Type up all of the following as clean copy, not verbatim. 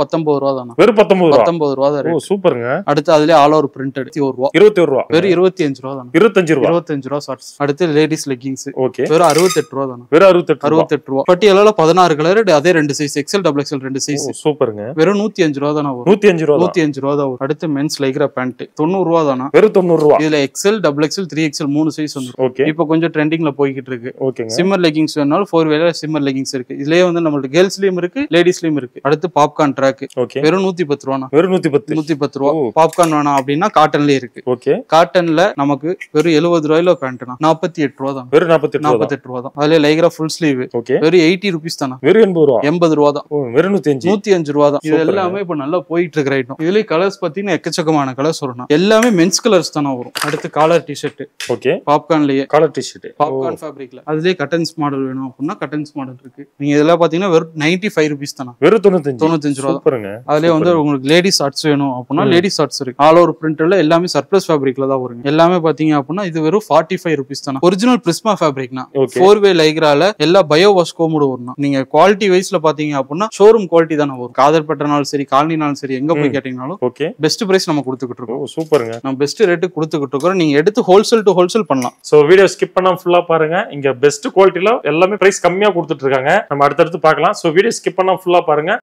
19 ரூபா தானா? வெறும் 19 ரூபா தான். ஓ சூப்பருங்க. அடுத்து அதுல ஆல் ஓவர் பிரிண்டட் 21 ரூபா. 21 ரூபா. வெறும் 25 ரூபா தானா? 25 ரூபா ஷார்ட்ஸ். அடுத்து லேடிஸ் லெகிங்ஸ் ஓகே வெறும் 68 ரூபா தானா? வெறும் 68 ரூபா. பட்டியலால 16 கலர், அதே 2 size XL double XL 2 size. சூப்பருங்க. வெறும் 105 ரூபா தானா வரும்? 105 ரூபா தான் வரும். அடுத்து மென்ஸ் லைக்ரா பேண்ட் 90 ரூபா தானா? வெறும் 90 ரூபா. இதுல XL double XL 3XL 3 size வந்துரும். ஓகே இப்போ கொஞ்சம் ட்ரெண்டிங்ல போய்கிட்டு இருக்கு. ஓகேங்க. சிம்மர் லெகிங்ஸ் வேணாலும் 4 வேல சிம்மர் லெகிங்ஸ் இருக்கு. இதுலயே வந்து நம்மளுக்கு கேர்ள்ஸ்லயும் இருக்கு, லேடிஸ்லயும் இருக்கு. அடுத்து பாப்கார்ன் ட்ராக் ஓகே வெறும் 110 ரூபானா? வெறும் 110 ரூபா. பாப்கார்ன் வேணாம் அப்படின்னா காட்டன்லயே இருக்கு. ஓகே காட்டன்ல நமக்கு வெறும் 70 ரூபாயில பேண்ட்னா 48 ரூபா தான். வெறும் 48 ரூபா தான். அதுல லைக்ரா ஃபுல் ஸ்லீவ் ஓகே வெறும் 80 ரூபீஸ் தானா? வெறும் 80 ரூபா தான். வெறும் 105 ரூபா தான். இது எல்லாமே இப்ப நல்லா போயிட்டு இருக்கிற ஐட்டம். இதுல கலர்ஸ் பாத்தீங்கன்னா எக்கச்சக்கமான கலர்ஸ் வரும். எல்லாமே மென்ஸ் கலர்ஸ் தானே வரும். அடுத்து காலர் டி-ஷர்ட் ஓகே பாப்கார்ன்லயே காலர் டி-ஷர்ட் பாப்கார்ன் ஃபேப்ரிக்ல அதுலயே கட்டன்ஸ் மாடல் வேணும் அப்படின்னா கட்டன்ஸ் மாடல் இருக்கு. நீங்க இதெல்லாம் பாத்தீங்கன்னா வெறும் 95 ரூபீஸ் தானா? வெறும் 95 ரூபா. சூப்பருங்க. அதுலயே வந்து உங்களுக்கு லேடிஸ் ஷார்ட்ஸ் வேணும் அப்படின்னா லேடிஸ் ஷார்ட்ஸ் இருக்கு. ஆல் ஓவர் பிரிண்ட்ல எல்லாமே சர்ப்ளஸ் ஃபேப்ரிக்ல தான் வரும். எல்லாமே பாத்தீங்க அப்படின்னா இது வெறும் 45 ரூபீஸ் தானா? ஒரிஜினல் பிரிஸ்மா ஃபேப்ரிக்னா 4-வே லைக்ரால எல்லா பயோ வாஷ் கோமோட வரும். நீங்க குவாலிட்டி வைஸ்ல பாத்தீங்க அப்படின்னா ஷோரூம் குவாலிட்டி தானே வரும். காதர் பட்டனாலும் சரி காலனினாலும் சரி எங்க போய் கேட்டீங்கனாலும் ஓகே பெஸ்ட் பிரைஸ் நம்ம கொடுத்துக்கிட்டு இருக்கோம். சூப்பருங்க. நம்ம பெஸ்ட் ரேட் கொடுத்துக்கிட்டு இருக்கோம். நீங்க எடுத்து ஹோல்சேல் டு ஹோல்சேல் பண்ணலாம். சோ வீடியோ ஸ்கிப் பண்ணாம ஃபுல்லா பாருங்க. இங்க பெஸ்ட் குவாலிட்டில எல்லாமே பிரைஸ் கம்மியா கொடுத்துட்டு இருக்காங்க. நம்ம அடுத்து பார்க்கலாம். சோ வீடியோ ஸ்கிப் பண்ணாம ஃபுல்லா பாருங்க.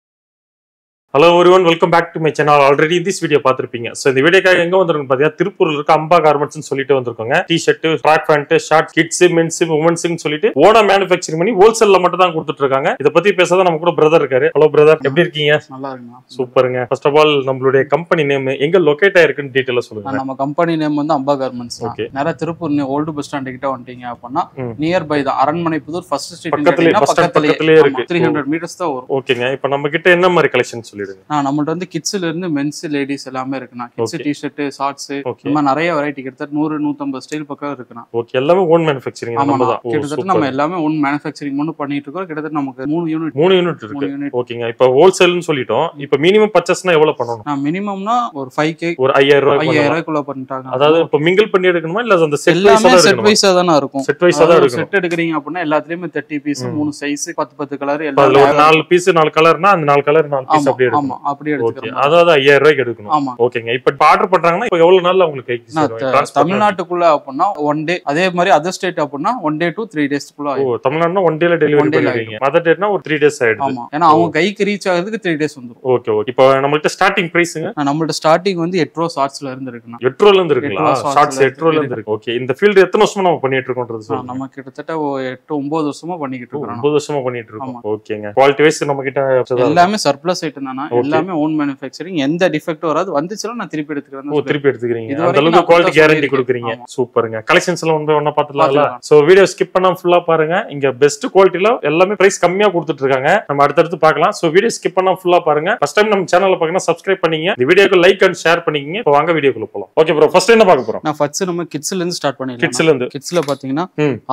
Hello everyone, welcome back to my channel. Already இந்த வீடியோ பார்த்திருப்பீங்க. சோ இந்த வீடியோக்காக எங்க வந்திருக்கோம் பாத்தீங்கன்னா திருப்பூர்ல இருக்க அம்பா கார்மெண்ட்ஸ் சொல்லிட்டு வந்திருக்கோங்க. T-shirt, track pant, short, kids, men's, women's சொல்லிட்டு ஓனா மேனுஃபேக்சரிங் பண்ணி ஹோல்சேல்ல மட்டும் தான் கொடுத்துட்டு இருக்காங்க. இத பத்தி பேசாத நம்ம கூட பிரதர் இருக்காரு. ஹலோ பிரதர், எப்படி இருக்கீங்க? நல்லா இருக்கேன். சூப்பருங்க. ஃபர்ஸ்ட் ஆஃப் ஆல் நம்மளுடைய கம்பெனி நேம் எங்க லொகேட் ஆயிருக்குன்னு டீடைலா சொல்லுங்க. நம்ம கம்பெனி நேம் வந்து அம்பா கார்மெண்ட்ஸ். நேரா திருப்பூர் ஓல்டு பஸ் ஸ்டாண்ட் கிட்ட வந்துட்டீங்க அப்படின்னா நியர் பை தான் அரண்மனை புதூர் ஃபர்ஸ்ட் ஸ்ட்ரீட் பக்கத்துலயே இருக்கு. 300 மீட்டர்ஸ் தான் வரும். ஓகேங்க. இப்போ நம்ம கிட்ட என்ன மாதிரி கலெக்ஷன் சொல்லிடுங்க. நம்மள்ட்ட வந்து கிட்ஸ்ல இருந்து மென்ஸ் லேடிஸ் எல்லாமே இருக்குண்ணா. கிட்ஸ் டி-ஷர்ட், ஷார்ட்ஸ், இந்த மாதிரி நிறைய வெரைட்டி கிட்டத்தட்ட 100-150 ஸ்டைல் பக்கம் இருக்குண்ணா. ஓகே, எல்லாமே ஓன் மேனுஃபேக்சரிங். ஆமாண்ணா, கிட்டத்தட்ட நம்ம எல்லாமே ஓன் மேனுஃபேக்சரிங் மட்டும் பண்ணிட்டு இருக்கோம். கிட்டத்தட்ட நமக்கு 3 யூனிட் இருக்கு. ஓகேங்க. இப்போ ஹோல்சேல்னு சொல்லிட்டோம். இப்போ மினிமம் பர்ச்சேஸ்னா எவ்வளவு பண்ணனும்? மினிமம்னா ஒரு 5k ஒரு 5000 ரூபாய்க்குள்ள பண்ணிட்டாங்க. அதாவது இப்போ மிங்கிள் பண்ணி எடுக்கணுமா இல்ல அந்த செட் எல்லாமே செட் வைஸா தான இருக்கும். செட் வைஸா தான் இருக்கும். செட் எடுக்கறீங்க அப்படினா எல்லாத்துலயுமே 30 பீஸ் 3 சைஸ் 10 கலர் எல்லாமே 4 பீஸ் 4 கலர்னா அந்த 4 கலர் 4 பீஸ் அப்படியே எடுக்கணும். ஆமா, அப்படியே எடுத்துக்கலாம். அதாவது 5000 ரூபாய்க்கு எடுக்கணும். ஓகேங்க. இப்போ ஆர்டர் பண்றாங்கன்னா இப்போ எவ்வளவு நாள்ல உங்களுக்கு கைக்கு சேரும்? தமிழ்நாட்டுக்குள்ள அப்படினா 1 டே. அதே மாதிரி அதர் ஸ்டேட் அப்படினா 1 day to 3 days குள்ள ஆகும். ஓ, தமிழ்நாடுனா 1 டேல டெலிவரி பண்ணுவீங்க. அதர் ஸ்டேட்னா ஒரு 3 days ஆயிடுது. ஆமா, ஏனா அவங்க கைக்கு ரீச் ஆகிறதுக்கு 3 days வந்துரும். Okay okay. இப்போ நம்மள்ட்ட ஸ்டார்டிங் பிரைஸ்ங்க? நம்மள்ட்ட ஸ்டார்டிங் வந்து 8 ரூபாய் ஷார்ட்ஸ்ல இருந்து இருக்குண்ணா. 8 ரூபாய்ல இருந்து இருக்குங்களா? ஷார்ட்ஸ் 8 ரூபாய்ல இருந்து இருக்கு. ஓகே. இந்த ஃபீல்ட் எத்தனை வருஷமா நம்ம பண்ணிட்டு இருக்கோம்ன்றது சொல்லுங்க. நம்ம கிட்டத்தட்ட 8-9 வருஷமா பண்ணிட்டு இருக்கோம். 9 வருஷமா பண்ணிட்டு இருக்கோம். ஓகேங்க. குவாலிட்டி வைஸ் நம்ம கிட்ட எல்லாமே சர்ப்ளஸ் ஐட்டம் தானா. எல்லாமே ஓன் மேனுஃபேக்சரிங். எந்த டிஃபெக்ட் வராது. வந்துச்சுனா நான் திருப்பி எடுத்துக்கிறேன். ஓ, திருப்பி எடுத்துக்கிறீங்க. அந்த அளவுக்கு குவாலிட்டி கேரண்டி கொடுக்குறீங்க. சூப்பருங்க. கலெக்ஷன்ஸ் எல்லாம் ஒண்ணா பாத்துடலாம்ல. சோ வீடியோ ஸ்கிப் பண்ணாம ஃபுல்லா பாருங்க. இங்க பெஸ்ட் குவாலிட்டில எல்லாமே பிரைஸ் கம்மியா கொடுத்துட்டு இருக்காங்க. நம்ம அடுத்து பார்க்கலாம். சோ வீடியோ ஸ்கிப் பண்ணாம ஃபுல்லா பாருங்க. ஃபர்ஸ்ட் டைம் நம்ம சேனலை பாக்கணும், சப்ஸ்கிரைப் பண்ணீங்க. இந்த வீடியோக்கு லைக் அண்ட் ஷேர் பண்ணிக்கங்க. இப்போ வாங்க வீடியோக்குள்ள போலாம். ஓகே ப்ரோ, ஃபர்ஸ்ட் என்ன பார்க்க போறோம்? நான் ஃபர்ஸ்ட் நம்ம கிட்ஸ்ல இருந்து ஸ்டார்ட் பண்ணிடலாம். கிட்ஸ்ல பாத்தீங்கன்னா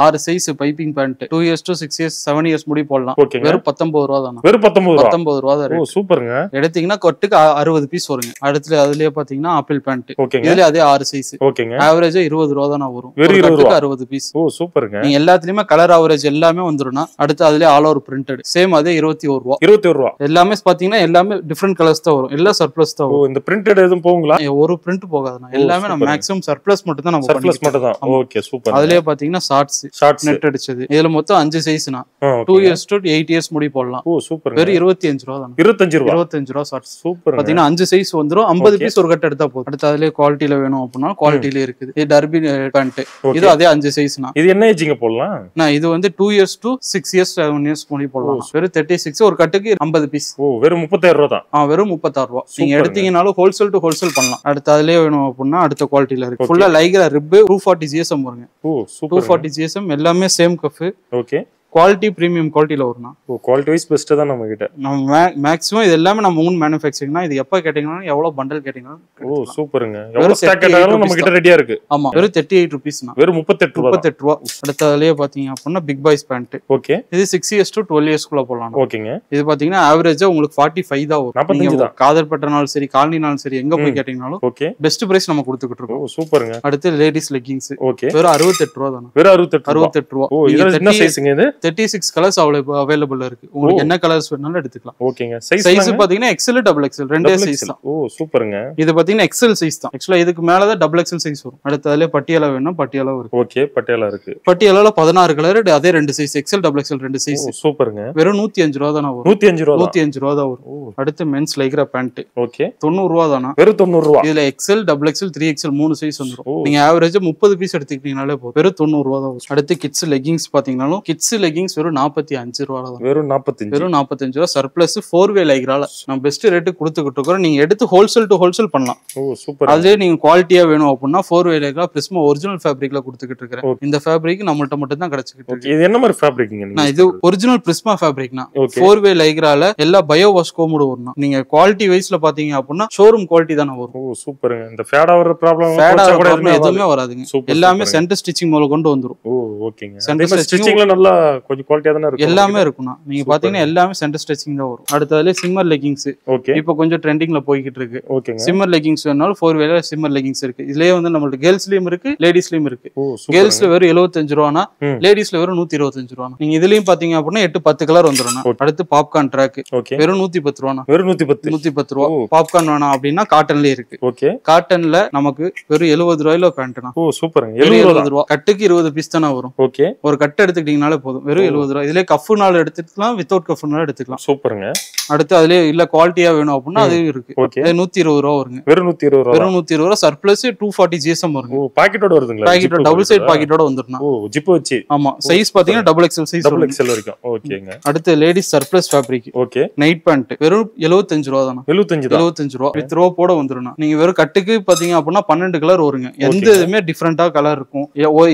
6 size piping pant 2 years to 6 years 7 years முடி போடலாம். வெறும் 19 ரூபாய் தானா? வெறும் 19 ரூபாய் தான். ஓ, சூப்பருங்க. எடுத்தீங்கன்னா கொட்டுக்கு 60 பீஸ் வருங்க. அடுத்து அதுலயே பாத்தீங்கன்னா ஆப்பிள் பேண்ட். ஓகேங்க. இதுல அதே 6 சைஸ். ஓகேங்க. ஆவரேஜ் 20 ரூபாய் தான வரும். வெறும் 60 பீஸ். ஓ, சூப்பருங்க. நீங்க எல்லாத்துலயுமே கலர் ஆவரேஜ் எல்லாமே வந்துரும்னா. அடுத்து அதுலயே ஆல் ஓவர் பிரிண்டட் சேம் அதே 21 ரூபாய். எல்லாமே பாத்தீங்கன்னா எல்லாமே டிஃபரெண்ட் கலர்ஸ் தான் வரும். எல்லா சர்ப்ளஸ் தான் வரும். இந்த பிரிண்டட் எதுவும் போகுங்களா? ஒரு பிரிண்ட் போகாதுண்ணா. எல்லாமே நம்ம மேக்ஸிமம் சர்ப்ளஸ் மட்டும் தான் நம்ம சர்ப்ளஸ் மட்டும் தான். Okay, super. அதுலயே பாத்தீங்கன்னா ஷார்ட்ஸ் நெட் அடிச்சது. இதுல மொத்தம் 5 சைஸ்னா 2 years to 8 years முடி போடலாம். ஓ, சூப்பர். வெறும் 25 ரூபாய் தான். 25 ரூபாய் ஷார்ட்ஸ். சூப்பர். பாத்தீங்கன்னா 5 சைஸ் வந்துரும். 50 பீஸ் ஒரு கட் எடுத்தா போதும். அடுத்து அதுலயே குவாலிட்டில வேணும் அப்படினா குவாலிட்டில இருக்குது. இது டர்பி பேண்ட். இது அதே 5 சைஸ்னா. இது என்ன ஏஜிங்க போடலாம்? நான் இது வந்து 2 years to 6 years 7 years முடி போடலாம். வெறும் 36 ஒரு கட்டுக்கு 50 பீஸ். ஓ, வெறும் 36000 ரூபாய் தான். வெறும் 36 ரூபாய். நீங்க எடுத்தீங்கனாலும் ஹோல்சேல் டு ஹோல்சேல் பண்ணலாம். அடுத்து அதுலயே வேணும் அப்படினா அடுத்த குவாலிட்டில இருக்கு. ஃபுல்லா லைக்ரா ரிப் 240 GSM வருங்க. ஓ, சூப்பர். 240 GSM எல்லாமே same cuff. Okay. Quality premium குவாலிட்டில வரும்னா. ஓ, குவாலிட்டி வைஸ் பெஸ்ட் தான் நம்ம கிட்ட. நம்ம மேக்ஸிமம் இது எல்லாமே நம்ம ஓன் மேனுஃபேக்சரிங்னா. இது எப்ப கேட்டிங்கனா எவ்வளவு பண்டல் கேட்டிங்கனா. ஓ, சூப்பருங்க. எவ்வளவு ஸ்டாக் கேட்டாலும் நம்ம கிட்ட ரெடியா இருக்கு. ஆமா, வெறும் 38 ரூபீஸ்னா. வெறும் 38 ரூபாய். அடுத்து அதுலயே பாத்தீங்க அப்படினா பிக் பாய்ஸ் பேண்ட். ஓகே. இது 6 years to 12 years குள்ள போடலாம். ஓகேங்க. இது பாத்தீங்கன்னா ஆவரேஜா உங்களுக்கு 45 தான் வரும். 45 தான். காதர் பட்டனாலும் சரி காலனினாலும் சரி எங்க போய் கேட்டிங்கனாலும் ஓகே பெஸ்ட் பிரைஸ் நம்ம கொடுத்துக்கிட்டு இருக்கோம். ஓ, சூப்பருங்க. அடுத்து லேடிஸ் லெகிங்ஸ். ஓகே. வெறும் 68 ரூபாய் தானா? வெறும் 68 ரூபாய். ஓ, இது என்ன சைஸ்ங்க இது? 36 கலர்ஸ் அவைலபிள் இருக்கு. உங்களுக்கு என்ன கலர்ஸ் வேணாலும் எடுத்துக்கலாம். ஓகேங்க. சைஸ் பாத்தீங்கன்னா எக்ஸ்எல் டபுள் எக்ஸ்எல் ரெண்டே சைஸ் தான். ஓ சூப்பருங்க. இது பாத்தீங்கன்னா எக்ஸ்எல் சைஸ் தான். ஆக்சுவலா இதுக்கு மேல தான் டபுள் எக்ஸ்எல் சைஸ் வரும். அடுத்து அதுல பட்டியாலா வேணும், பட்டியாலா இருக்கு. ஓகே, பட்டியாலா இருக்கு. பட்டியாலால 16 கலர், அதே ரெண்டு சைஸ் எக்ஸ்எல் டபுள் எக்ஸ்எல் ரெண்டு சைஸ். சூப்பருங்க. வெறும் 105 ரூபா தான் வரும். 105 ரூபா 105 ரூபா தான் வரும். அடுத்து மென்ஸ் லைக்ரா பேண்ட். ஓகே, 90 ரூபா தானா? வெறும் 90 ரூபா. இதுல XL double XL 3XL 3 size வந்துரும். நீங்க ஆவரேஜா 30 பீஸ் எடுத்துக்கிட்டீங்கனாலே போதும். வெறும் 90 ரூபா தான் வரும். அடுத்து கிட்ஸ் லெகிங்ஸ் பாத்தீங்கன்னாலும் கிட்ஸ் லெகிங்ஸ் வெறும் 45 ரூபா தான். வெறும் 45 ரூபா சர்ப்ளஸ் 4-வே லைக்ரால நம்ம பெஸ்ட் ரேட்டு கொடுத்துக்கிட்டு இருக்கோம். நீங்க எடுத்து ஹோல்சேல் டு ஹோல்சேல் பண்ணலாம். ஓ சூப்பர். அதே நீங்க குவாலிட்டியா வேணும் அப்படின்னா 4-வே லைக்ரா பிரிஸ்மா ஒரிஜினல் ஃபேப்ரிக்ல கொடுத்துக்கிட்டு இருக்கேன். இந்த ஃபேப்ரிக் நம்மள்ட்ட மட்டும் தான் கிடைச்சிட்டு இருக்கு. இது என்ன மாதிரி ஃபேப்ரிக்ங்க? நான் இது ஒரிஜினல் பிரிஸ்மா ஃபேப்ரிக்னா 4-வே லைக்ரால எல்லா பயோ வாஷ் கோமோட வரும். நீங்க குவாலிட்டி வைஸ்ல பாத்தீங்க அப்படின்னா ஷோரூம் குவாலிட்டி தான வரும். ஓ சூப்பருங்க. இந்த ஃபேடா வர ப்ராப்ளம் எதுவுமே வராதுங்க. எல்லாமே சென்டர் ஸ்டிச்சிங் முதல்ல கொண்டு வந்துரும். ஓ ஓகேங்க. சென்டர் ஸ்டிச்சிங்ல நல்லா கொஞ்சம் குவாலிட்டியா தான இருக்கும். எல்லாமே இருக்கும்னா நீங்க பாத்தீங்கன்னா எல்லாமே சென்டர் ஸ்டிச்சிங் தான் வரும். அடுத்ததுல சிம்மர் லெகிங்ஸ். ஓகே, இப்போ கொஞ்சம் ட்ரெண்டிங்ல போய்கிட்டு இருக்கு. ஓகேங்க. சிம்மர் லெகிங்ஸ் வேணாலும் 4-வேல சிம்மர் லெகிங்ஸ் இருக்கு. இதுலயே வந்து நம்மளுக்கு கேர்ள்ஸ்லயும் இருக்கு, லேடிஸ்லயும் இருக்கு. கேர்ள்ஸ்ல வெறும் 75 ரூபானா, லேடிஸ்ல வெறும் 125 ரூபானா. நீங்க இதுலயும் பாத்தீங்க அப்படின்னா 8-10 கலர் வந்துரும். அடுத்து பாப்கார்ன் ட்ராக் வெறும் 110 ரூபானா. வெறும் 110 ரூபா. பாப்கார்ன் வேணாம் அப்படின்னா காட்டன்லயே இருக்கு. ஓகே, காட்டன்ல நமக்கு வெறும் 70 ரூபாயில பேண்ட்னா. ஓ சூப்பருங்க. 70 ரூபா. கட்டுக்கு 20 பீஸ் தானே வரும். ஓகே, ஒரு கட்டு எடுத்துக்கிட்டீங்கனாலே போதும். வெறும் 70 ரூபா. இதுல கஃப்னால எடுத்துக்கலாம், வித்தவுட் கஃப்னால எடுத்துக்கலாம். சூப்பருங்க. அடுத்து அதுலயே இல்ல குவாலிட்டியா வேணும் அப்படின்னா அது இருக்கு. 120 ரூபா வருங்க. வெறும் 120 ரூபா. வெறும் 120 ரூபா சர்ப்ளஸ் 240 GSM வருங்க. ஓ பாக்கெட்டோட வருதுங்களா? பாக்கெட்டோட டபுள் சைடு பாக்கெட்டோட வந்துருனா. ஓ ஜிப் வச்சு. ஆமா, சைஸ் பாத்தீங்கன்னா double XL size. Double XL வரைக்கும். ஓகேங்க. அடுத்து ladies surplus fabric. Okay, night pant வெறும் 75 ரூபா தானா. 75 ரூபா வித் ரோ போட வந்துருனா. நீங்க வெறும் கட்டுக்கு பாத்தீங்க அப்படின்னா 12 கலர் வருங்க. எந்த இதுமே டிஃபரெண்டா கலர் இருக்கும்.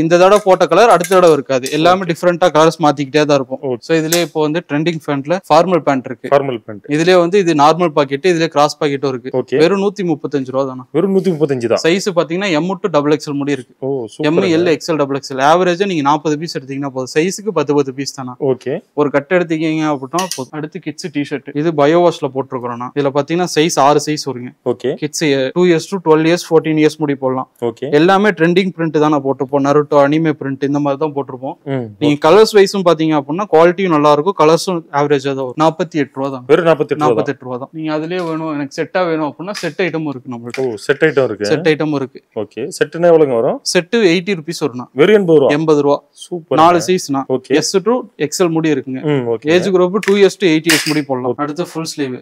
இந்த தடவை போட்ட கலர் அடுத்த தடவை இருக்காது. எல்லாமே டிஃபரெண்டா கலர்ஸ் மாத்திக்கிட்டே தான் இருக்கும். சோ இதுலயே இப்போ வந்து ட்ரெண்டிங் பேண்ட்ல ஃபார்மல் பேண்ட் இருக்கு. Formal pant. இதுலயே வந்து இது நார்மல் பாக்கெட், இதுல கிராஸ் பாக்கெட்டும் இருக்கு. வெறும் 135 ரூபா தானா. வெறும் 135 தான். சைஸ் பாத்தீங்கன்னா M to டபுள் எக்ஸ்எல் முடி இருக்கு. ஓ super. M L XL double XL. ஆவரேஜா நீங்க 40 பீஸ் எடுத்தீங்கன்னா போதும். சைஸ்க்கு 10 பீஸ் தானா. ஓகே, ஒரு கட் எடுத்தீங்க அப்படின்னா போதும். அடுத்து கிட்ஸ் டி-ஷர்ட். இது பயோ வாஷ்ல போட்டுருக்கோம். இதுல பாத்தீங்கன்னா சைஸ் 6 சைஸ் வருங்க. Okay, kids 2 years to 12 years 14 years முடி போடலாம். ஓகே, எல்லாமே ட்ரெண்டிங் பிரிண்ட் தான் போட்டுருப்போம். நருட்டோ அனிமே பிரிண்ட் இந்த மாதிரி தான் போட்டுருப்போம். நீங்க கலர்ஸ் வைஸும் பாத்தீங்க அப்படின்னா குவாலிட்டியும் நல்லா இருக்கும், கலர்ஸும் ஆவரேஜா தான் வரும். 48 ரூபா தான். வெறும் 48 ரூபா தான். நீங்க அதுலயே வேணும் எனக்கு செட்டா வேணும் அப்படின்னா செட் ஐட்டமும் இருக்கு நம்மளுக்கு. ஓ செட் ஐட்டம் இருக்கு. செட் ஐட்டமும் இருக்கு. ஓகே, செட்னா எவ்வளவுங்க வரும்? செட் 80 rupees வரும்னா. வெறும் 80 ரூபா. 80 ரூபா. சூப்பர். 4 சைஸ்னா. ஓகே, S to XL முடி இருக்குங்க. Okay, age group 2 years to 8 years முடி போடலாம். அடுத்து ஃபுல் ஸ்லீவ்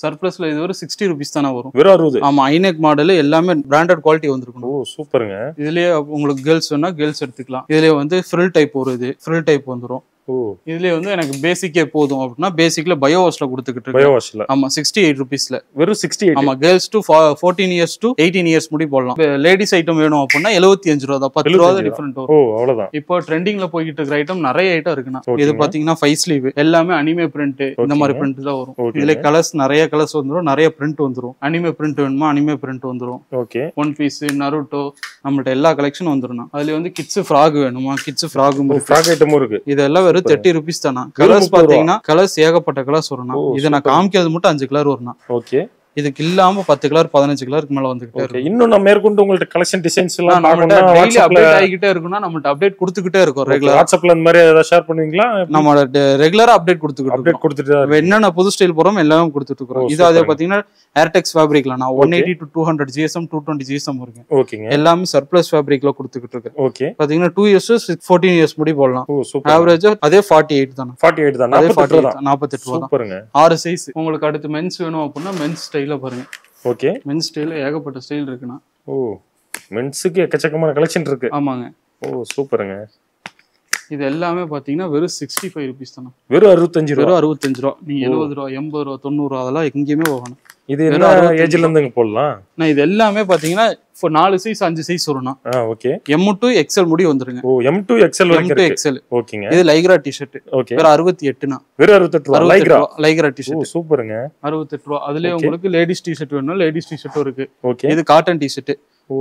சர்ப்ளஸ்ல இது ஒரு 60 rupees தான வரும். வெறும் 60. ஆமா, ஐநெக் மாடல் எல்லாமே பிராண்டட் குவாலிட்டி வந்திருக்கும். ஓ சூப்பருங்க. இதுலயே உங்களுக்கு கேர்ள்ஸ் வேணா கேர்ள்ஸ் எடுத்துக்கலாம். இதுலயே வந்து ஃப்ரில் டைப் வருது. ஃப்ரில் டைப் வந்துரும். இதுலயே வந்து எனக்கு பேசிக்கே போதும் அப்படின்னா பேசிக்ல பயோ வாஷ்ல கொடுத்துக்கிட்டு இருக்கு. பயோ வாஷ்ல ஆமா 68 rupeesல. வெறும் 68. ஆமா, girls to 14 years to 18 years முடி போடலாம். லேடிஸ் ஐட்டம் வேணும் அப்படின்னா 75 ரூபா தான். 10 ரூபா தான் டிஃபரெண்ட் வரும். ஓ அவ்வளவுதான். இப்போ ட்ரெண்டிங்ல போயிட்டு இருக்கிற ஐட்டம் நிறைய ஐட்டம் இருக்குன்னா. இது பாத்தீங்கன்னா 5 ஸ்லீவ் எல்லாமே அனிமே பிரிண்ட் இந்த மாதிரி பிரிண்ட் தான் வரும். இதுல கலர்ஸ் நிறைய கலர்ஸ் வந்துரும், நிறைய பிரிண்ட் வந்துரும். அனிமே பிரிண்ட் வேணுமா அனிமே பிரிண்ட் வந்துரும். ஓகே, ஒன் பீஸ் நருட்டோ நம்மள்ட்ட எல்லா கலெக்ஷனும் வந்துரும். அதுல வந்து கிட்ஸ் ஃப்ராக் வேணுமா கிட்ஸ் ஃப்ராகும் இருக்கு. ஃப்ராக் ஐட்டமும் இருக்கு. இதெல்லாம் வெறும் 30 rupees தானா. கலர்ஸ் பாத்தீங்கன்னா கலர்ஸ் ஏகப்பட்ட கலர்ஸ் வரும். இதை நான் காமிக்கிறது மட்டும் 5 கலர் வரும். ஓகே, இதுக்கு இல்லாம 10 கலர் 15 கலருக்கு மேல வந்துகிட்டே இருக்கு. இன்னும் நம்ம மேற்கொண்டு உங்களுக்கு கலெக்ஷன் டிசைன்ஸ் எல்லாம் டெய்லி அப்டேட் ஆகிட்டே இருக்குன்னா நம்மள்ட்ட அப்டேட் கொடுத்துக்கிட்டே இருக்கும். ரெகுலர் வாட்ஸ்அப்ல இந்த மாதிரி ஏதாவது ஷேர் பண்ணுவீங்களா? நம்ம ரெகுலரா அப்டேட் கொடுத்துக்கிட்டு என்னென்ன புது ஸ்டைல் போறோம் எல்லாமே கொடுத்துட்டு இருக்கோம். இது அதே பாத்தீங்கன்னா ஏர்டெக்ஸ் ஃபேப்ரிக்ல நான் 180 to 200 GSM 220 GSM இருக்கு. ஓகேங்க, எல்லாமே சர்ப்ளஸ் ஃபேப்ரிக்ல கொடுத்துக்கிட்டு இருக்கு. ஓகே, பாத்தீங்கன்னா 2 years to 14 years முடி போடலாம். ஆவரேஜா அதே 48 தான. 48 தான். 48 ரூபா. சூப்பருங்க. 6 சைஸ். உங்களுக்கு அடுத்து மென்ஸ் வேணும் அப்படின்னா மென்ஸ் ஸ்டைல பாருங்க. ஓகே, மென்ஸ் ஸ்டைல் ஏகப்பட்ட ஸ்டைல் இருக்குனா. ஓ மென்ஸ்க்கு எக்கச்சக்கமான கலெக்ஷன் இருக்கு. ஆமாங்க. ஓ சூப்பருங்க. இது எல்லாமே பாத்தீங்கன்னா வெறும் 65 rupees தான. வெறும் 65 ரூபா. வெறும் 65 ரூபா. நீங்க 70 ரூபா 80 ரூபா 90 ரூபா அதெல்லாம் எங்கேயுமே போகணும். இது என்ன ஏஜ்ல இருந்துங்க போடலாம்? நான் இது எல்லாமே பாத்தீங்கன்னா 4 சைஸ் 5 சைஸ் வரும்னா. ஓகே, M to XL முடி வந்துருங்க. ஓ M to XL வரைக்கும் இருக்கு. XL. ஓகேங்க. இது லைக்ரா டி-ஷர்ட். ஓகே, வெறும் 68 னா. வெறும் 68 ரூபா. Lycra T-shirt. ஓ சூப்பருங்க. 68 ரூபா. அதுலயே உங்களுக்கு லேடிஸ் டி-ஷர்ட் வேணும்னா லேடிஸ் டி-ஷர்ட்டும் இருக்கு. ஓகே, இது காட்டன் டி-ஷர்ட்.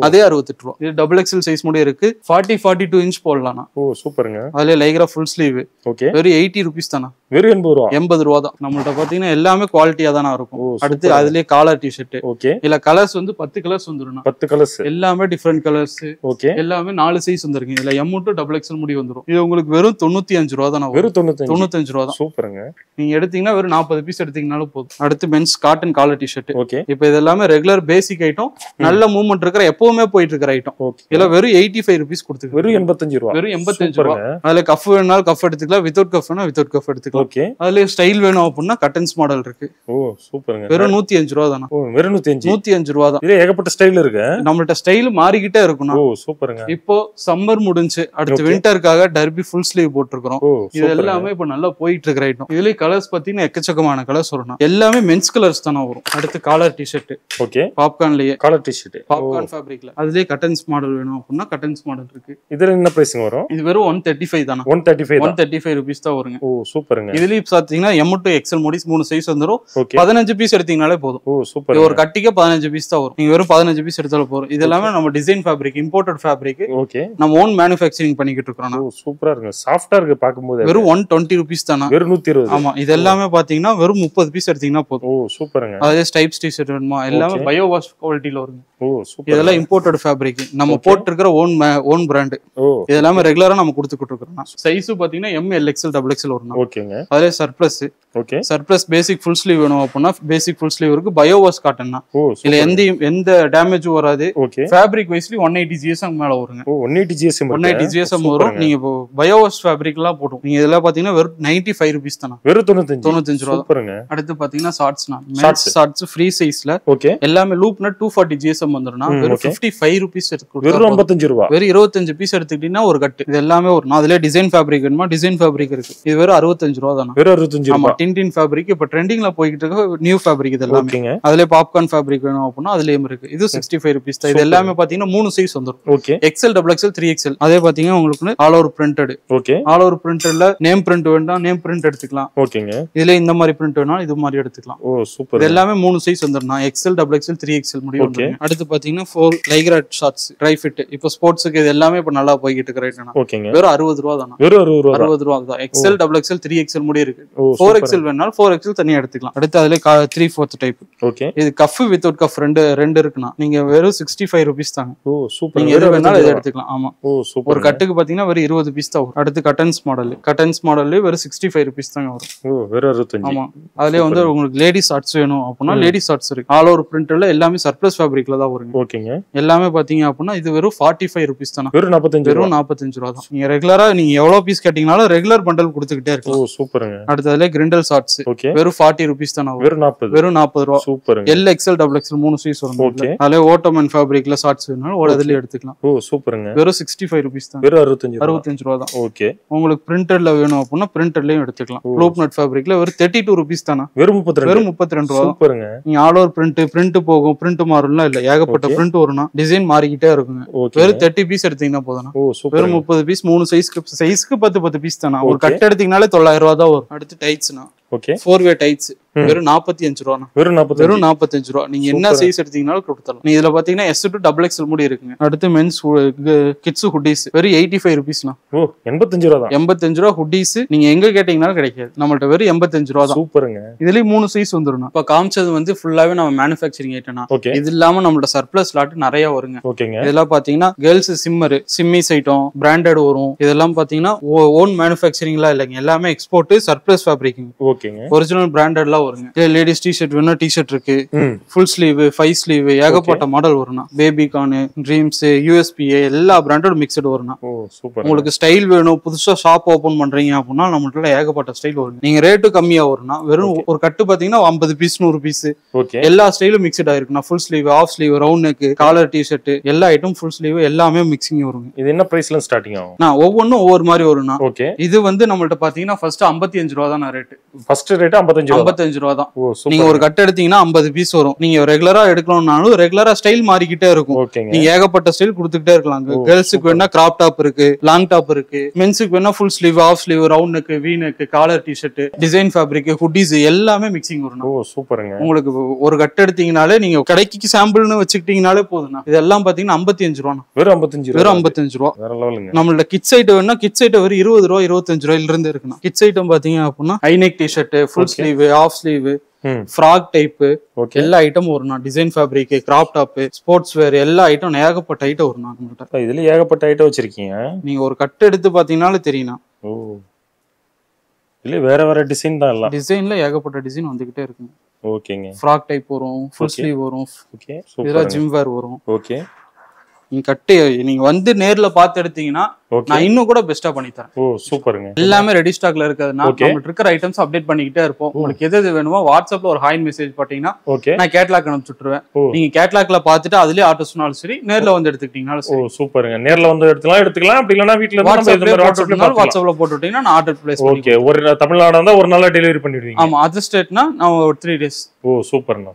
அதே 68 ரூபா. இது டபுள் XL சைஸ் முடி இருக்கு. 42 inch போடலாம். ஓ சூப்பருங்க. அதுல லைக்ரா ஃபுல் ஸ்லீவ். ஓகே, வெறும் 80 rupees தானா. வெறும் 80 ரூபா. 80 ரூபா தான். நம்மள்ட்ட பாத்தீங்கன்னா எல்லாமே குவாலிட்டியா தானே இருக்கும். அடுத்து அதுலயே காலர் டிஷர்ட். ஓகே. இல்ல கலர்ஸ் வந்து 10 கலர்ஸ் வந்துரும். 10 கலர்ஸ். எல்லாமே டிஃபரெண்ட் கலர்ஸ். ஓகே. எல்லாமே 4 சைஸ் வந்துருங்க. இல்ல M to XXL முடி வந்துரும். இது உங்களுக்கு வெறும் 95 ரூபா தான். வெறும் 95 ரூபா தான். சூப்பருங்க. நீங்க எடுத்தீங்கன்னா வெறும் 40 பீஸ் எடுத்தீங்கனாலும் போதும். அடுத்து men's cotton collar T shirt. Okay. இப்போ இது எல்லாமே ரெகுலர் பேசிக் ஐட்டம், நல்ல மூவ்மெண்ட் இருக்கிற எப்பவுமே போயிட்டு இருக்கிற ஐட்டம். இல்ல வெறும் 85 ரூபீஸ் கொடுத்துருக்கு. வெறும் 85 ரூபா. வெறும் 85 ரூபா. அதுல கஃப் வேணாலும் கஃப் எடுத்துக்கலாம், வித்அவுட் கஃப் வேணா வித்அவுட் கஃப் எடுத்துக்கலாம். ஓகே. அதுல ஸ்டைல் வேணும் அப்படின்னா கட்டன்ஸ் மாடல் இருக்கு. ஓ சூப்பருங்க. வெறும் 105 ரூபா தானா? ஓ வெறும் 105 ரூபா தான். இது ஏகப்பட்ட ஸ்டைல் இருக்கு. நம்மள்ட்ட ஸ்டைல் மாறிக்கிட்டே இருக்கும். ஓ சூப்பருங்க. இப்போ சம்மர் முடிஞ்சு அடுத்து விண்டருக்காக டர்பி ஃபுல் ஸ்லீவ் போட்டுருக்கோம். இது எல்லாமே இப்ப நல்லா போயிட்டு இருக்கிற ஐட்டம். இதுலயே கலர்ஸ் பாத்தீங்கன்னா எக்கச்சக்கமான கலர்ஸ் வரும். எல்லாமே மென்ஸ் கலர்ஸ் தானே வரும். அடுத்து காலர் டிஷர்ட். ஓகே. பாப்கார்ன்லயே காலர் டிஷர்ட். பாப்கார்ன் ஃபேப்ரிக்ல அதுலயே கட்டன்ஸ் மாடல் வேணும் அப்படின்னா கட்டன்ஸ் மாடல் இருக்கு. இதுல என்ன பிரைசிங் வரும்? இது வெறும் 135 தானா? 135 ரூபீஸ் தான் வருங்க. ஓ சூப்பருங்க. இதுலயே பாத்தீங்கன்னா M to XL முடிஸ் 3 சைஸ் வந்துரும். 15 பீஸ் எடுத்தீங்கனாலே போதும். ஓ சூப்பர். ஒரு கட்டிக்கு 15 பீஸ் தான் வரும். நீங்க வெறும் 15 பீஸ் எடுத்தாலும் போதும். இது எல்லாமே நம்ம design fabric, imported fabric. Okay. நம்ம ஓன் மேனுஃபேக்சரிங் பண்ணிக்கிட்டு இருக்கோம். ஓ சூப்பரா இருக்கு. சாஃப்ட்டா இருக்கு பாக்கும்போது. வெறும் 120 ரூபீஸ் தானா? வெறும் 120. ஆமா. இது எல்லாமே பாத்தீங்கன்னா வெறும் 30 பீஸ் எடுத்தீங்கன்னா போதும். ஓ சூப்பருங்க. அதே ஸ்டைப்ஸ் டி-ஷர்ட் வேணுமா? எல்லாமே பயோ வாஷ் குவாலிட்டில வருங்க. ஓ சூப்பர். இதெல்லாம் இம்போர்ட்டட் ஃபேப்ரிக். நம்ம போட்டுக்கிற ஓன் பிராண்ட். ஓ இது எல்லாமே ரெகுலரா நம்ம கொடுத்துக்கிட்டு இருக்கோம். சைஸ் பாத்தீங்கன்னா M, L, XL, XXL வரும். ஓகேங்க. அதே சர்ப்ளஸ். ஓகே. சர்ப்ளஸ் பேசிக் ஃபுல் ஸ்லீவ் வேணும் அப்படின்னா பேசிக் ஃபுல் ஸ்லீவ் இருக்கு. பயோ வாஷ் காட்டன் தான். ஓ இல்ல எந்த டேமேஜும் வராது. ஓகே. ஃபேப்ரிக் வைஸ்லி 180 GSM மேல வருங்க. ஓ 180 GSM 180 GSM வரும். நீங்க இப்போ பயோ வாஷ் ஃபேப்ரிக் எல்லாம் போடும். நீங்க இதெல்லாம் பாத்தீங்கன்னா வெறும் 95 ரூபீஸ் தானா? வெறும் 95 ரூபா. சூப்பருங்க. அடுத்து பாத்தீங்கன்னா ஷார்ட்ஸ்னா மென்ஸ் ஷார்ட்ஸ் ஃப்ரீ சைஸ்ல. ஓகே. எல்லாமே லூப்னா 240 GSM வந்துருனா வெறும் 55 ரூபீஸ் எடுத்து. வெறும் 55 ரூபாய். வெறும் 25 பீஸ் எடுத்துக்கிட்டீங்கன்னா ஒரு கட்டு. இது எல்லாமே ஒரு அதுல டிசைன் ஃபேப்ரிக் வேணுமா? டிசைன் ஃபேப்ரிக் இருக்கு. இது வெறும் 65 ரூபா தானா? வெறும் 65 ஆமா. டின் ஃபேப்ரிக் இப்ப ட்ரெண்டிங்ல போயிட்டு இருக்க நியூ ஃபேப்ரிக் இது எல்லாமே. ஓகேங்க. அதுல பாப்கார்ன் ஃபேப்ரிக் வேணும் அப்படின்னா அதுலயும் இருக்கு. இது 65 ரூபீஸ் தான். இது எல்லாமே பாத்தீங்கன்னா 3 சைஸ் வந்துரும். ஓகே. XL, XXL, 3XL. அதே பாத்தீங்கன்னா உங்களுக்கு all over printed. Okay. All over பிரிண்டட்ல நேம் பிரிண்ட் வேண்டாம், நேம் பிரிண்ட் எடுத்துக்கலாம். ஓகேங்க. இதுல இந்த மாதிரி பிரிண்ட் வேணா இது மாதிரி எடுத்துக்கலாம். ஓ சூப்பர். இது எல்லாமே 3 சைஸ் வந்துரும். XL, XXL, 3XL முடியும். அடுத்து பாத்தீங்கன்னா 4 லைக்ரா ஷார்ட்ஸ் ட்ரை ஃபிட். இப்போ ஸ்போர்ட்ஸ்க்கு இது எல்லாமே இப்ப நல்லா போயிட்டு இருக்கு. ரைட். ஓகேங்க. வெறும் 60 ரூபா தானா? வெறும் 60 ரூபா தான். XL, XXL, 3XL முடி இருக்கு. 4XL வேணாலும் 4XL தனியா எடுத்துக்கலாம். அடுத்து அதுல 3/4 டைப். ஓகே. இது கஃப் வித்அவுட் கஃப் ரெண்டு இருக்குனா நீங்க வெறும் 65 ரூபீஸ் தாங்க. ஓ சூப்பர். நீங்க எது வேணாலும் இத எடுத்துக்கலாம். ஆமா. ஓ சூப்பர். ஒரு கட்டுக்கு பாத்தீங்கன்னா வெறும் 20 பீஸ் தான் வரும். அடுத்து கட்டன்ஸ் மாடல்ல வெறும் 65 ரூபீஸ் தாங்க வரும். ஓ வெறும் 65. ஆமா. அதுலயே வந்து உங்களுக்கு லேடி ஷார்ட்ஸ் வேணும் அப்படின்னா லேடி ஷார்ட்ஸ் இருக்கு. ஆல் ஓவர் பிரிண்ட்ல எல்லாமே சர்ப்ளஸ் ஃபேப்ரிக்ல தான் வரும். ஓகேங்க. எல்லாமே பாத்தீங்க அப்படின்னா இது வெறும் 45 ரூபீஸ் தானா? வெறும் 45 ரூபா தான். நீங்க ரெகுலரா நீங்க எவ்வளவு பீஸ் கேட்டீங்கனாலும் ரெகுலர் பண்டல் கொடுத்துக்கிட்டே இருக்கலாம். ஓ சூப்பருங்க. அடுத்து அதுல கிரிண்டல் ஷார்ட்ஸ். ஓகே. வெறும் 40 ரூபீஸ் தானா? வெறும் 40. வெறும் 40 ரூபா. சூப்பருங்க. L, XL, XXL 3 சைஸ் வரும். ஓகே. அதுல ஓட்டோமன் ஃபேப்ரிக்ல ஷார்ட்ஸ் வேணாலும் அதுல எடுத்துக்கலாம். ஓ சூப்பருங்க. வெறும் 65 ரூபீஸ் தான். வெறும் 65 ரூபா தான். ஓகே. உங்களுக்கு பிரிண்டட்ல வேணும் அப்படின்னா பிரிண்டட்லயும் எடுத்துக்கலாம். லூப் நட் ஃபேப்ரிக்ல வெறும் 32 ரூபீஸ் தானா? வெறும் 32 ரூபா. சூப்பருங்க. நீங்க ஆல் ஓவர் பிரிண்ட் போகும், பிரிண்ட் மாறும்லாம் இல்ல. ஏகப்பட்ட பிரிண்ட் வரும்னா டிசைன் மாறிக்கிட்டே இருக்குங்க. வெறும் 30 பீஸ் எடுத்தீங்கன்னா போதும். ஓ சூப்பர். வெறும் 30 பீஸ் 3 சைஸ்க்கு 10 பீஸ் தானா? ஒரு கட் எடுத்தீங்கனாலே 900 ரூபா தான் வரும். அடுத்து டைட்ஸ்னா ஓகே. 4-வே டைட்ஸ் வெறும் 45 ரூபா. வெறும் 45 ரூபா. நீங்க என்ன சைஸ் எடுத்தீங்கனாலும் கொடுத்துடலாம். நீங்க இதுல பாத்தீங்கன்னா S to XXL முடி இருக்குங்க. அடுத்து மென்ஸ் கிட்ஸ் ஹுட்டீஸ் வெறும் 85 ரூபீஸ்னா. ஓ 85 ரூபா தான். 85 ரூபா ஹுட்டீஸ் நீங்க எங்க கேட்டீங்கனாலும் கிடைக்காது. நம்மள்ட்ட வெறும் 85 ரூபா தான். சூப்பருங்க. இதுலயும் 3 சைஸ் வந்துரும். இப்ப காமிச்சது வந்து ஃபுல்லாவே நம்ம மேனுஃபேக்சரிங் ஐட்டம்னா. ஓகே. இது இல்லாம நம்மளோட சர்ப்ளஸ் லாட் நிறைய வருங்க. ஓகேங்க. இதெல்லாம் பாத்தீங்கன்னா கேர்ள்ஸ் சிம்மிஸ் ஐட்டம் பிராண்டட் வரும். இதெல்லாம் பாத்தீங்கன்னா ஓன் மேனுஃபேக்சரிங்லாம் இல்லைங்க. எல்லாமே எக்ஸ்போர்ட் சர்ப்ளஸ் ஃபேப்ரிக்கிங். ஓகேங்க. ஒரிஜினல் பிராண்டட்லாம் வருங்க. லேடிஸ் டி-ஷர்ட் வேணா டி-ஷர்ட் இருக்கு. ஃபுல் ஸ்லீவ் 5 ஸ்லீவ் ஏகப்பட்ட மாடல் வரும்னா. பேபி கார்ன், ட்ரீம்ஸ், USPA எல்லா பிராண்டடும் மிக்ஸ்டு வரும்னா. ஓ சூப்பர். உங்களுக்கு ஸ்டைல் வேணும் புதுசா ஷாப் ஓபன் பண்றீங்க அப்படின்னா நம்மள்ட்ட ஏகப்பட்ட ஸ்டைல் வரும். நீங்க ரேட்டு கம்மியா வரும்னா வெறும் ஒரு கட்டு பாத்தீங்கன்னா 50 பீஸ் 100 பீஸ். ஓகே. எல்லா ஸ்டைலும் மிக்ஸ்ட் ஆயிருக்குனா. Full sleeve, half sleeve, round neck, collar T-shirt எல்லா ஐட்டம் ஃபுல் ஸ்லீவ் எல்லாமே மிக்சிங் வருங்க. இது என்ன பிரைஸ்ல ஸ்டார்டிங் ஆகும்? நான் ஒவ்வொன்னும் ஒவ்வொரு மாதிரி வரும்னா. ஓகே. இது வந்து நம்மள்ட்ட பாத்தீங்கன்னா ஃபர்ஸ்ட் 55 ரூபா தான் ரேட். ஃபர்ஸ்ட் ரேட் 55 55 ரூபா தான். ஓ நீங்க ஒரு கட் எடுத்தீங்கன்னா 50 பீஸ் வரும். நீங்க ரெகுலரா எடுக்கணும்னாலும் ரெகுலரா ஸ்டைல் மாறிக்கிட்டே இருக்கும். ஓகேங்க. நீங்க ஏகப்பட்ட ஸ்டைல் கொடுத்துக்கிட்டே இருக்கலாம். கேர்ள்ஸுக்கு வேணா கிராப் டாப் இருக்கு, லாங் டாப் இருக்கு. மென்ஸுக்கு வேணா full sleeve, half sleeve, round neck, V neck, collar T-shirt, design fabric, hoodies எல்லாமே மிக்சிங் வரும். ஓ சூப்பருங்க. உங்களுக்கு ஒரு கட் எடுத்தீங்கனாலே நீங்க கடைக்கு சாம்பிள்னு வச்சுக்கிட்டீங்கனாலே போதும். இதெல்லாம் பாத்தீங்கன்னா 55 ரூபா. வெறும் 55 வெறும் 55 ரூபா. வேற லெவலுங்க. நம்மளோட கிட்ஸ் ஐட்டம் வேணா கிட்ஸ் ஐட்டம் வெறும் 20 ரூபா 25 ரூபாயில இருந்து இருக்குண்ணா. கிட்ஸ் ஐட்டம் பாத்தீங்க அப்படின்னா high neck T-shirt, full sleeve, half sleeve, frock type எல்லா ஐட்டம் வரும். Design fabric, crop top, sports வேர் எல்லா ஐட்டம் ஏகப்பட்ட ஐட்டம் வரும் நம்மகிட்ட. இதுல ஏகப்பட்ட ஐட்டம் வச்சிருக்கீங்க. நீங்க ஒரு கட் எடுத்து பாத்தீங்கன்னாலே தெரியும். ஓ இல்ல வேற வேற டிசைன் தான். எல்லாம் டிசைன்ல ஏகப்பட்ட டிசைன் வந்துகிட்டே இருக்குங்க. ஓகேங்க. ஃப்ராக் டைப் வரும், ஃபுல் ஸ்லீவ் வரும், ஓகே இதெல்லாம் ஜிம் வேர் வரும். ஓகே. நீங்க கட்டு நீங்க வந்து நேர்ல பாத்து எடுத்தீங்கன்னா நான் இன்னும் கூட பெஸ்டா பண்ணி தரேன். ஓ சூப்பருங்க. எல்லாமே ரெடி ஸ்டாக்ல இருக்கிறதுனால நம்மளுக்கு இருக்கிற ஐட்டம்ஸ் அப்டேட் பண்ணிக்கிட்டே இருப்போம். உங்களுக்கு எது வேணுமோ வாட்ஸ்அப்ல ஒரு ஹாய் மெசேஜ் போட்டீங்கன்னா நான் கேட்லாக் அனுப்பிச்சுட்டுருவேன். நீங்க கேட்லாக்ல பாத்துட்டு அதுலயே ஆர்டர் சொன்னாலும் சரி, நேர்ல வந்து எடுத்துக்கிட்டீங்கனாலும் சரி. ஓ சூப்பருங்க. நேர்ல வந்து எடுத்துக்கலாம். அப்படி இல்லனா வீட்ல இருந்து வாட்ஸ்அப்ல போட்டு விட்டீங்கன்னா நான் ஆர்டர் பிளேஸ் பண்ணுவேன். ஓகே. ஒரு தமிழ்நாடு வந்தா ஒரு நாள்ல டெலிவரி பண்ணிடுவீங்க? ஆமா. அதர் ஸ்டேட்னா நான் ஒரு 3 days. ஓ சூப்பர்ண்ணா.